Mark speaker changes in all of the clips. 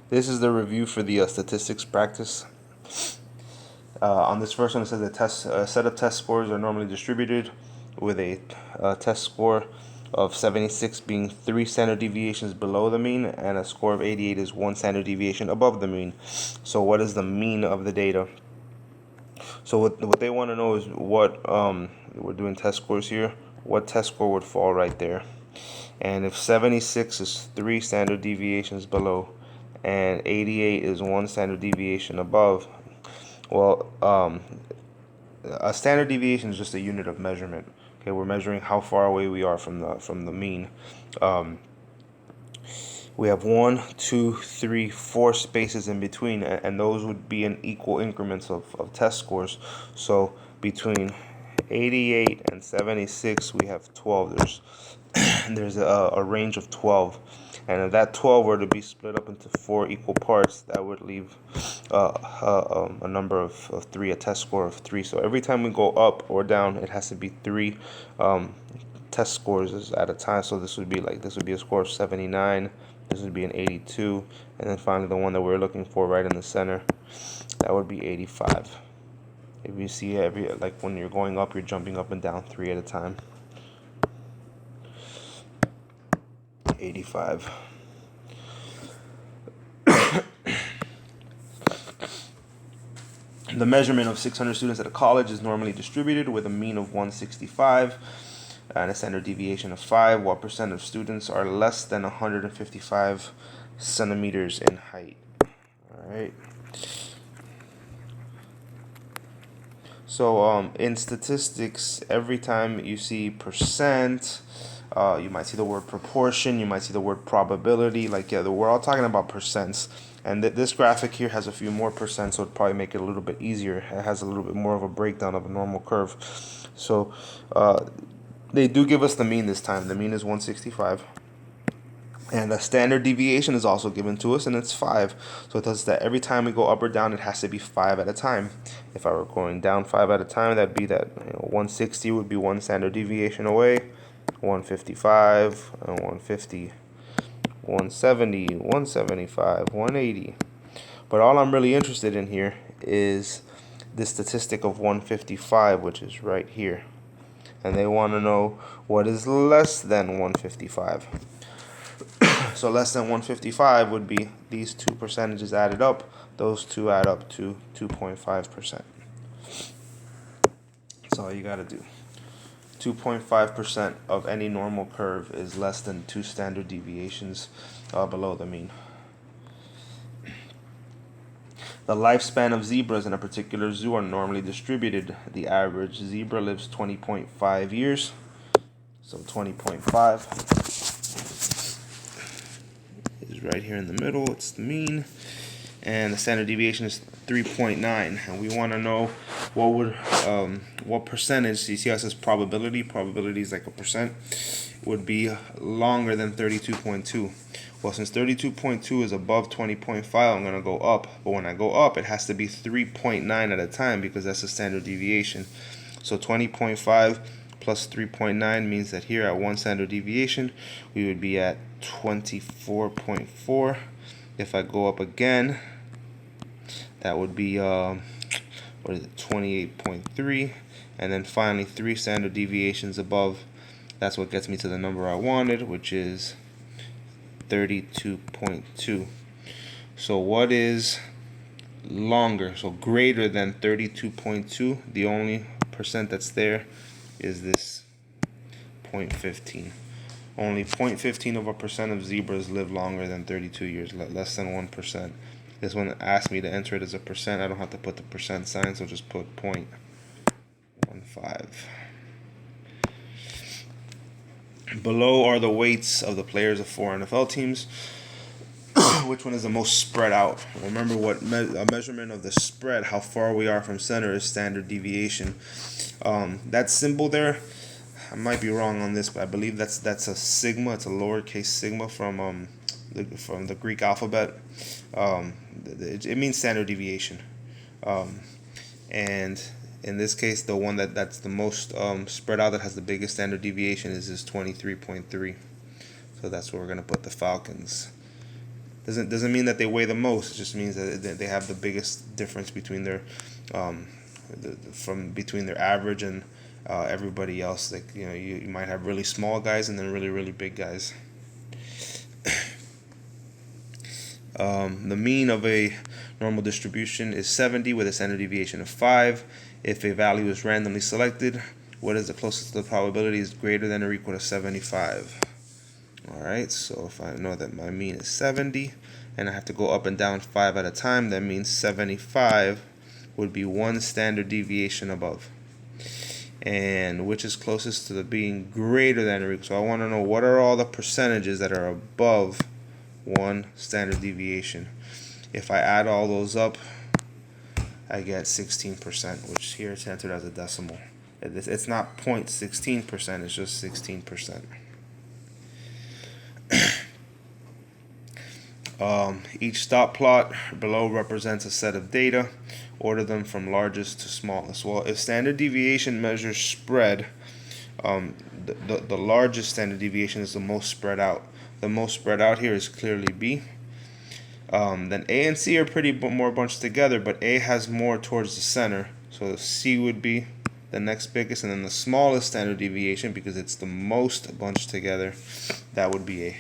Speaker 1: This is the review for the statistics practice. On this first one, it says a set of test scores are normally distributed with a test score of 76 being 3 standard deviations below the mean, and a score of 88 is 1 standard deviation above the mean. So what is the mean of the data? So what they want to know is what we're doing test scores here. What test score would fall right there? And if 76 is 3 standard deviations below, and 88 is 1 standard deviation above, well, a standard deviation is just a unit of measurement. Okay, we're measuring how far away we are from the mean. We have 1, 2, 3, 4 spaces in between, and those would be in equal increments of test scores. So between 88 and 76, we have 12. There's a range of 12, and if that 12 were to be split up into 4 equal parts, that would leave a number of 3, a test score of 3. So every time we go up or down, it has to be 3 test scores at a time. So this would be a score of 79. This would be an 82, and then finally the one that we're looking for right in the center, that would be 85. If you see like when you're going up, you're jumping up and down 3 at a time. 85. The measurement of 600 students at a college is normally distributed with a mean of 165 and a standard deviation of 5. What percent of students are less than 155 centimeters in height? All right. So in statistics, every time you see percent, you might see the word proportion, you might see the word probability. We're all talking about percents. And this graphic here has a few more percent, so it'd probably make it a little bit easier. It has a little bit more of a breakdown of a normal curve. So they do give us the mean this time. The mean is 165. And a standard deviation is also given to us, and it's 5. So it does that every time we go up or down, it has to be 5 at a time. If I were going down 5 at a time, that'd be 160 would be 1 standard deviation away, 155, 150, 170, 175, 180. But all I'm really interested in here is the statistic of 155, which is right here. And they want to know what is less than 155. So less than 155 would be these two percentages added up. Those two add up to 2.5%. That's all you got to do. 2.5% of any normal curve is less than 2 standard deviations below the mean. The lifespan of zebras in a particular zoo are normally distributed. The average zebra lives 20.5 years. So 20.5 is right here in the middle. It's the mean. And the standard deviation is 3.9. And we want to know what percentage. You see how it says probability? Probability is like a percent. Would be longer than 32.2. Well, since 32.2 is above 20.5, I'm going to go up. But when I go up, it has to be 3.9 at a time because that's the standard deviation. So 20.5 plus 3.9 means that here at 1 standard deviation, we would be at 24.4. If I go up again, that would be 28.3. And then finally 3 standard deviations above. That's what gets me to the number I wanted, which is 32.2. So what is longer? So greater than 32.2. The only percent that's there is this 0.15. Only 0.15 of a percent of zebras live longer than 32 years, less than 1%. This one asked me to enter it as a percent. I don't have to put the percent sign, so just put 0.15. Below are the weights of the players of 4 NFL teams. Which one is the most spread out? Remember what a measurement of the spread, how far we are from center, is standard deviation. That symbol there, I might be wrong on this, but I believe that's a sigma. It's a lowercase sigma from the Greek alphabet. It means standard deviation. And in this case, the one that's the most spread out, that has the biggest standard deviation, is this 23.3. So that's where we're going to put the Falcons. Doesn't mean that they weigh the most. It just means that they have the biggest difference between their between their average and everybody else. Like, you might have really small guys and then really big guys. The mean of a normal distribution is 70 with a standard deviation of 5. If a value is randomly selected, what is the closest to the probability is greater than or equal to 75? Alright, so if I know that my mean is 70 and I have to go up and down 5 at a time, that means 75 would be one standard deviation above. And which is closest to the being greater than or equal? So I want to know what are all the percentages that are above one standard deviation. If I add all those up, I get 16%, which here it's entered as a decimal. It's not 0.16%, it's just 16%. Each dot plot below represents a set of data. Order them from largest to smallest. Well, if standard deviation measures spread, the largest standard deviation is the most spread out. The most spread out here is clearly B. Then A and C are pretty more bunched together, but A has more towards the center. So C would be the next biggest, and then the smallest standard deviation, because it's the most bunched together, that would be A.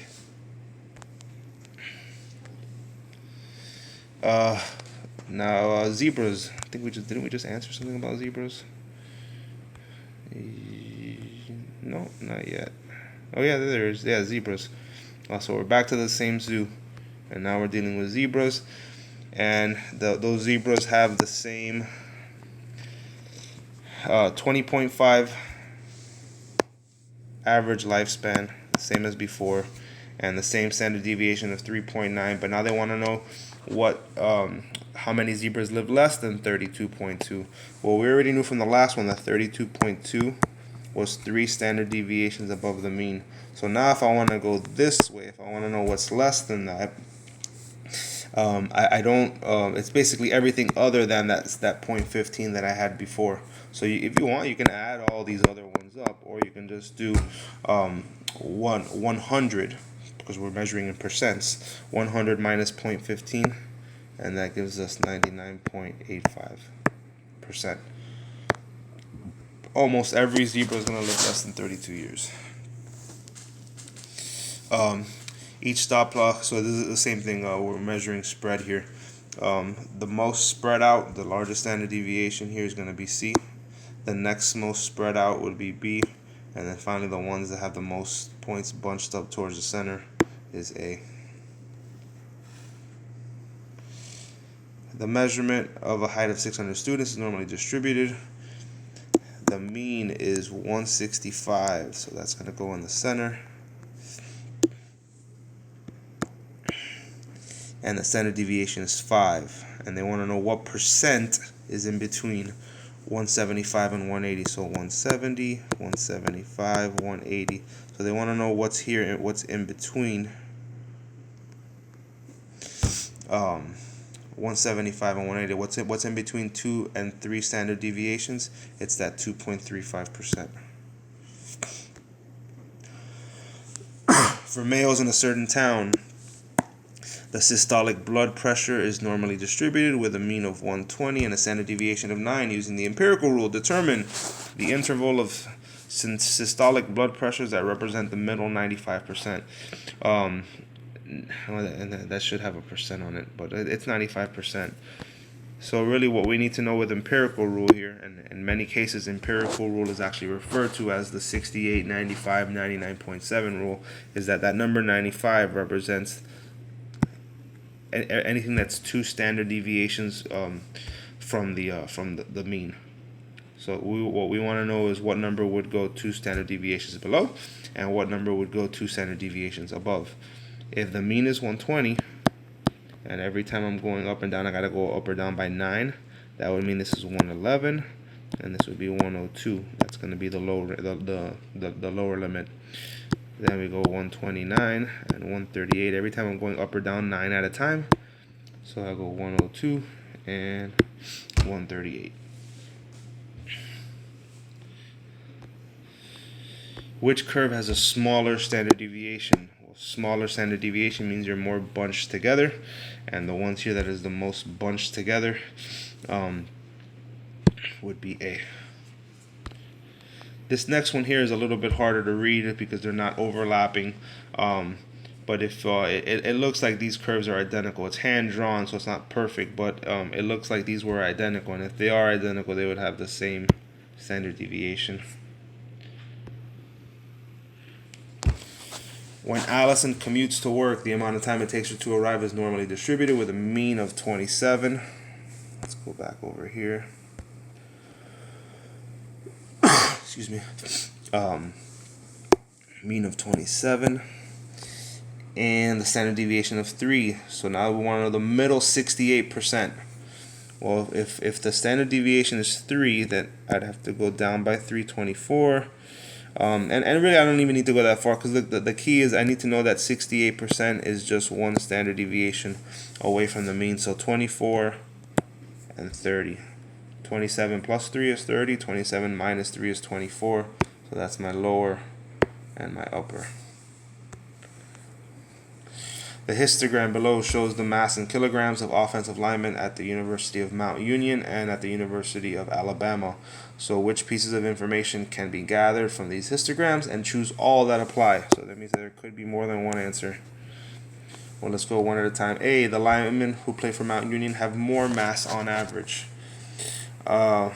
Speaker 1: Now zebras. I think didn't we just answer something about zebras? No, not yet. Oh yeah, there is. Yeah, zebras. So we're back to the same zoo, and now we're dealing with zebras, and those zebras have the same 20.5 average lifespan, same as before, and the same standard deviation of 3.9. But now they want to know how many zebras live less than 32.2. Well, we already knew from the last one that 32.2 was 3 standard deviations above the mean. So now if I want to go this way, if I want to know what's less than that, I don't. It's basically everything other than that 0.15 that I had before. So if you want, you can add all these other ones up, or you can just do 100, because we're measuring in percents. 100 minus 0.15, and that gives us 99.85%. Almost every zebra is going to live less than 32 years. Each dot plot, so this is the same thing, we're measuring spread here. The most spread out, the largest standard deviation here is going to be C. The next most spread out would be B. And then finally the ones that have the most points bunched up towards the center is A. The measurement of a height of 600 students is normally distributed. The mean is 165, so that's going to go in the center. And the standard deviation is 5. And they want to know what percent is in between 175 and 180. So 170, 175, 180. So they want to know what's here and what's in between 175 and 180. What's in between 2 and 3 standard deviations? It's that 2.35%. For males in a certain town, the systolic blood pressure is normally distributed with a mean of 120 and a standard deviation of 9. Using the empirical rule, determine the interval of systolic blood pressures that represent the middle 95%. And that should have a percent on it, but it's 95%. So really what we need to know with empirical rule here, and in many cases empirical rule is actually referred to as the 68, 95, 99.7 rule, is that number 95 represents anything that's 2 standard deviations from the mean. So what we want to know is what number would go 2 standard deviations below, and what number would go 2 standard deviations above. If the mean is 120, and every time I'm going up and down, I gotta go up or down by 9, that would mean this is 111, and this would be 102. That's gonna be the lower the lower limit. Then we go 129 and 138. Every time I'm going up or down 9 at a time. So I go 102 and 138. Which curve has a smaller standard deviation? Smaller standard deviation means you're more bunched together, and the ones here that is the most bunched together would be A. This next one here is a little bit harder to read because they're not overlapping. But if it looks like these curves are identical, it's hand drawn, so it's not perfect, but it looks like these were identical, and if they are identical, they would have the same standard deviation. When Allison commutes to work, the amount of time it takes her to arrive is normally distributed with a mean of 27. Let's go back over here. Excuse me. Mean of 27. And the standard deviation of 3. So now we want to know the middle 68%. Well, if the standard deviation is 3, then I'd have to go down by 324. And really, I don't even need to go that far, because the key is I need to know that 68% is just one standard deviation away from the mean. So 24 and 30. 27 plus 3 is 30. 27 minus 3 is 24. So that's my lower and my upper. The histogram below shows the mass in kilograms of offensive linemen at the University of Mount Union and at the University of Alabama. So which pieces of information can be gathered from these histograms, and choose all that apply. So that means that there could be more than one answer. Well, let's go one at a time. A, the linemen who play for Mount Union have more mass on average. Well,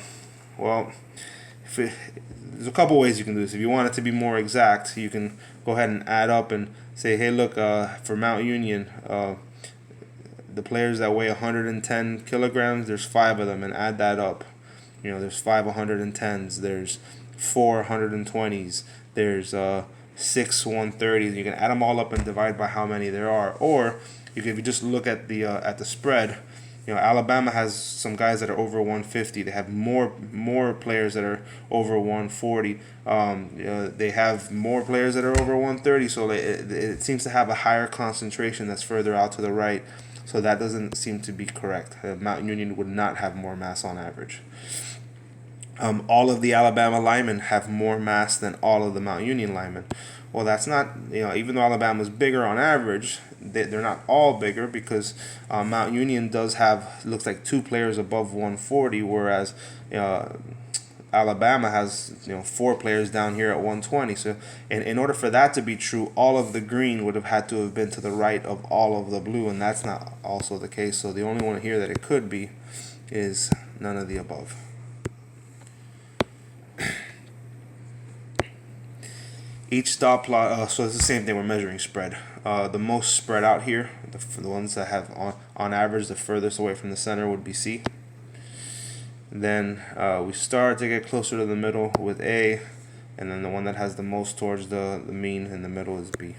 Speaker 1: there's a couple ways you can do this. If you want it to be more exact, you can go ahead and add up and say, hey, look, for Mount Union, the players that weigh 110 kilograms, there's 5 of them, and add that up. You know, there's 5 110s, there's 4 120s, there's 6 130s. You can add them all up and divide by how many there are. Or if you just look at the spread, you know, Alabama has some guys that are over 150. They have more players that are over 140. They have more players that are over 130. So it seems to have a higher concentration that's further out to the right. So that doesn't seem to be correct. Mount Union would not have more mass on average. All of the Alabama linemen have more mass than all of the Mount Union linemen. Well, that's not, even though Alabama's bigger on average, they're not all bigger, because Mount Union does have, looks like 2 players above 140, whereas Alabama has 4 players down here at 120. So in order for that to be true, all of the green would have had to have been to the right of all of the blue, and that's not also the case. So the only one here that it could be is none of the above. Each stop plot, so it's the same thing, we're measuring spread. The most spread out here, the ones that have on average the furthest away from the center would be C. Then we start to get closer to the middle with A, and then the one that has the most towards the mean in the middle is B.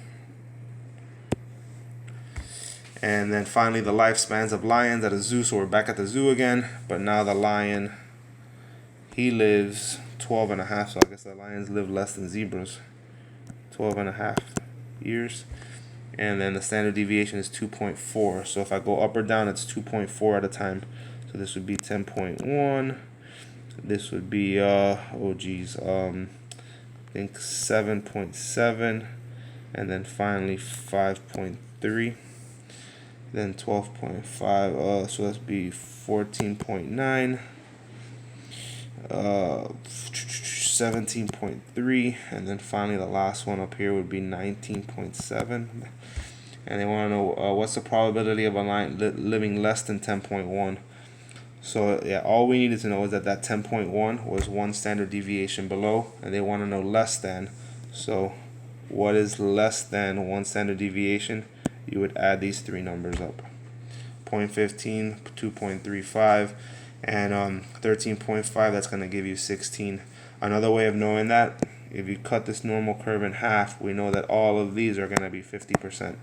Speaker 1: And then finally the lifespans of lions at a zoo. So we're back at the zoo again, but now the lion, he lives 12 and a half, so I guess the lions live less than zebras. 12 and a half years. And then the standard deviation is 2.4. So if I go up or down, it's 2.4 at a time. So this would be 10.1. This would be I think 7.7, and then finally 5.3, then 12.5. So that's be 14.9. 17.3, and then finally the last one up here would be 19.7. And they want to know what's the probability of a line living less than 10.1. So yeah, all we needed to know is that 10.1 was 1 standard deviation below, and they want to know less than. So what is less than 1 standard deviation? You would add these 3 numbers up: 0.15, 2.35, and 13.5. That's going to give you 16. Another way of knowing that, if you cut this normal curve in half, we know that all of these are going to be 50%,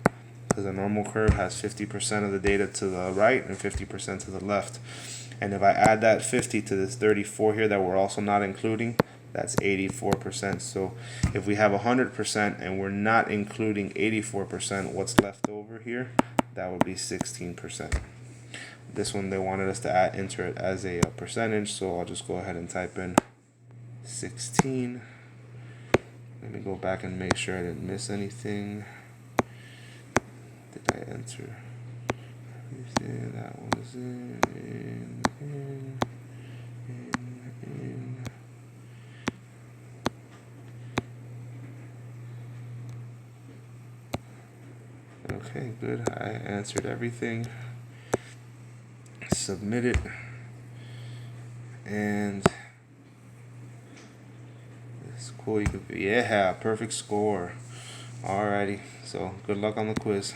Speaker 1: because a normal curve has 50% of the data to the right and 50% to the left. And if I add that 50 to this 34 here that we're also not including, that's 84%. So if we have 100% and we're not including 84%, what's left over here? That would be 16%. This one they wanted us to enter it as a percentage, so I'll just go ahead and type in 16. Let me go back and make sure I didn't miss anything. Did I enter everything? That was in. Okay, good. I answered everything. Submit it. And it's cool. You could, yeah, perfect score. Alrighty. So good luck on the quiz.